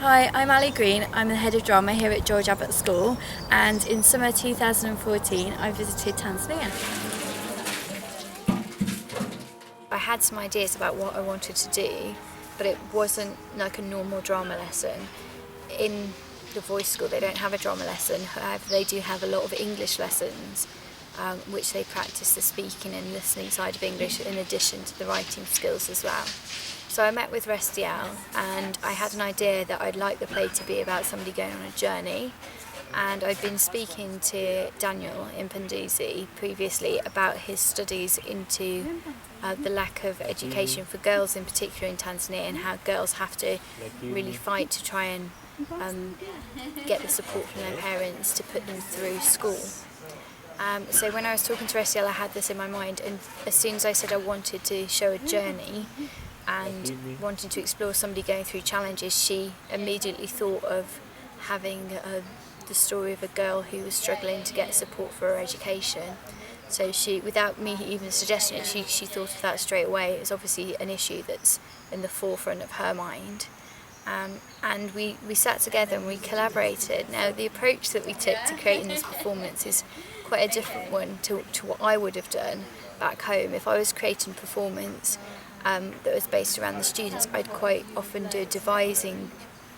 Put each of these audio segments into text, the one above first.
Hi, I'm Ali Green. I'm the head of drama here at George Abbott School, and in summer 2014 I visited Tanzania. I had some ideas about what I wanted to do, but it wasn't like a normal drama lesson. In the voice school they don't have a drama lesson, however they do have a lot of English lessons, which they practice the speaking and listening side of English in addition to the writing skills as well. So I met with Restial and I had an idea that I'd like the play to be about somebody going on a journey, and I'd been speaking to Daniel in Punduzi previously about his studies into the lack of education for girls in particular in Tanzania, and how girls have to really fight to try and get the support from their parents to put them through school. So when I was talking to Restial I had this in my mind, and as soon as I said I wanted to show a journey and wanting to explore somebody going through challenges, she immediately thought of having the story of a girl who was struggling to get support for her education. So she, without me even suggesting it, she thought of that straight away. It's obviously an issue that's in the forefront of her mind. And we sat together and we collaborated. Now the approach that we took to creating this performance is quite a different one to what I would have done back home. If I was creating a performance that was based around the students, I'd quite often do a devising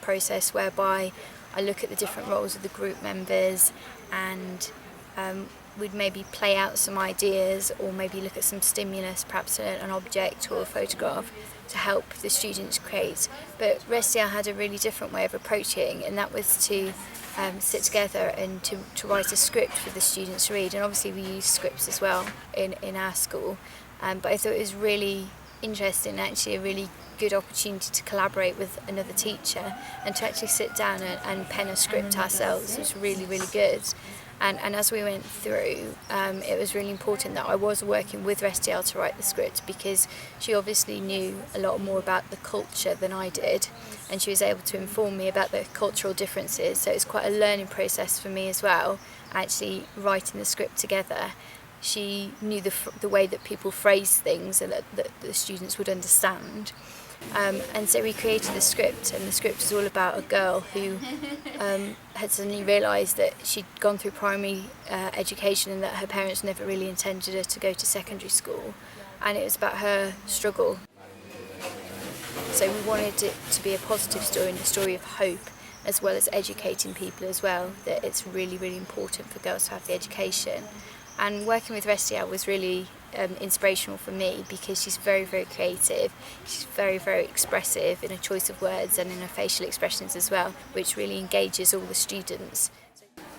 process whereby I look at the different roles of the group members and we'd maybe play out some ideas, or maybe look at some stimulus, perhaps an object or a photograph, to help the students create. But Restial had a really different way of approaching, and that was to sit together and to write a script for the students to read. And obviously we use scripts as well in our school, but I thought it was really interesting, actually a really good opportunity to collaborate with another teacher and to actually sit down and pen a script ourselves. It was really, really good. And as we went through, it was really important that I was working with Restial to write the script, because she obviously knew a lot more about the culture than I did, and she was able to inform me about the cultural differences. So it's quite a learning process for me as well, actually writing the script together. She knew the way that people phrase things and that the students would understand. And so we created the script, and the script was all about a girl who had suddenly realised that she'd gone through primary education and that her parents never really intended her to go to secondary school, and it was about her struggle. So we wanted it to be a positive story and a story of hope, as well as educating people as well, that it's really, really important for girls to have the education. And working with Restial was really inspirational for me, because she's very, very creative. She's very, very expressive in her choice of words and in her facial expressions as well, which really engages all the students.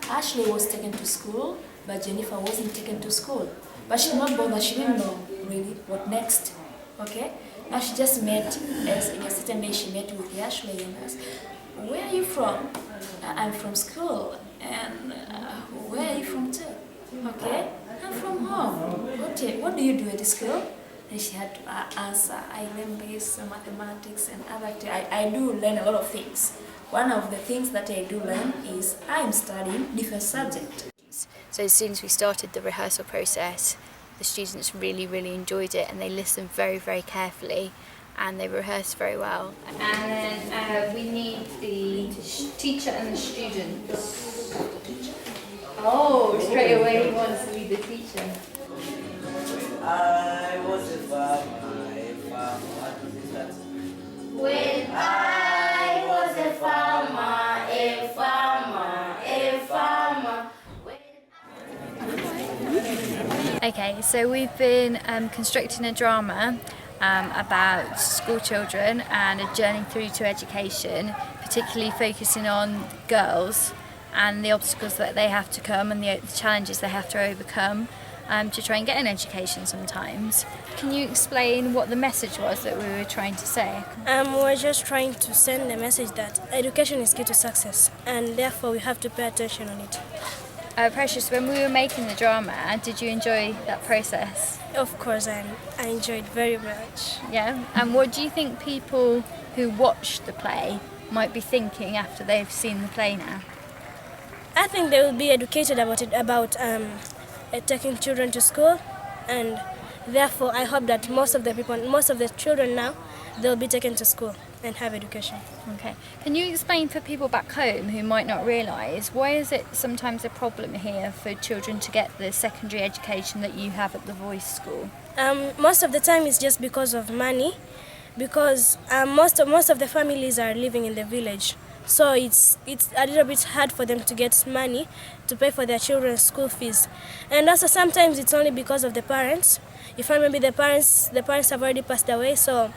Ashley was taken to school, but Jennifer wasn't taken to school. But she did not bother, she didn't know really what next. Okay? Now she just met, as in a certain day she met with Ashley and asked, "Where are you from?" "I'm from school." "And where are you from too?" "Okay, I'm from home." "Okay, what do you do at the school?" And she had to answer, "I learn basic mathematics and other things. I do learn a lot of things. One of the things that I do learn is I'm studying different subjects." So as soon as we started the rehearsal process, the students really, really enjoyed it, and they listened very, very carefully, and they rehearsed very well. And then we need the teacher and the students. Oh, straight away he wants to be the teacher. I was a farmer, what is that? When I was a farmer, a farmer, a farmer. Okay, so we've been constructing a drama about school children and a journey through to education, particularly focusing on girls and the obstacles that they have to come and the challenges they have to overcome to try and get an education sometimes. Can you explain what the message was that we were trying to say? We're just trying to send a message that education is key to success, and therefore we have to pay attention on it. Precious, when we were making the drama, did you enjoy that process? Of course, I enjoyed very much. Yeah? And what do you think people who watch the play might be thinking after they've seen the play now? I think they will be educated about it, about taking children to school, and therefore I hope that most of the children now, they'll be taken to school. and have education. Okay. Can you explain for people back home who might not realise, why is it sometimes a problem here for children to get the secondary education that you have at the Voice School? Most of the time it's just because of money, because most of the families are living in the village. So it's a little bit hard for them to get money to pay for their children's school fees. And also sometimes it's only because of the parents. If maybe the parents have already passed away, so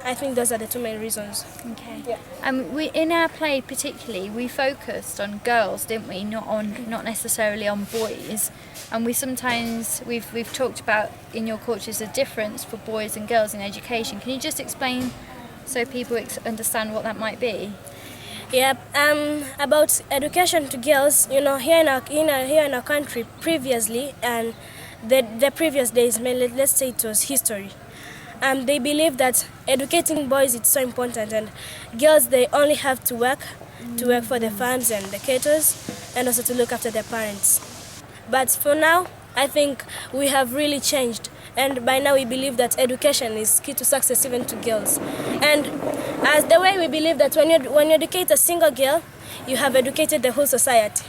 I think those are the two main reasons. Okay. Yeah. We in our play particularly we focused on girls, didn't we? Not necessarily on boys. And we've talked about in your courses the difference for boys and girls in education. Can you just explain so people understand what that might be? Yeah, about education to girls, here in our country previously, and the previous days, let's say it was history. They believe that educating boys is so important, and girls they only have to work for the farms and the cattle, and also to look after their parents. But for now, I think we have really changed, and by now we believe that education is key to success even to girls. And as the way we believe that when you educate a single girl, you have educated the whole society.